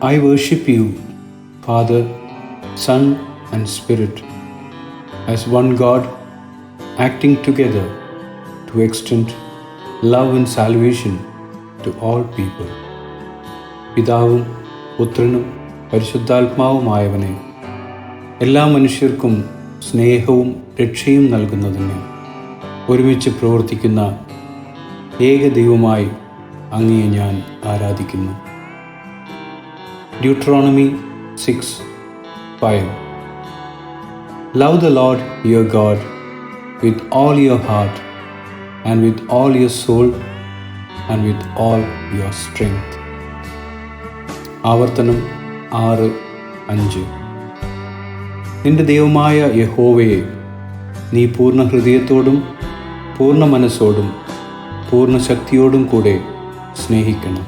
I worship you, Father, Son, and Spirit, as one God, acting together to extend love and salvation to all people. പിതാവും പുത്രനും പരിശുദ്ധാത്മാവുമായവനെ, എല്ലാ മനുഷ്യർക്കും സ്നേഹവും രക്ഷയും നൽകുന്നതിന് ഒരുമിച്ച് പ്രവർത്തിക്കുന്ന ഏകദൈവമായി അങ്ങയെ ഞാൻ ആരാധിക്കുന്നു. Deuteronomy 6:5. Love the Lord your God with all your heart and with all your soul and with all your strength. ആവർത്തനം 6:5. നിന്റെ ദൈവമായ യഹോവയെ നീ പൂർണ്ണ ഹൃദയത്തോടും പൂർണ്ണ മനസ്സോടും പൂർണ്ണ ശക്തിയോടും കൂടെ സ്നേഹിക്കണം.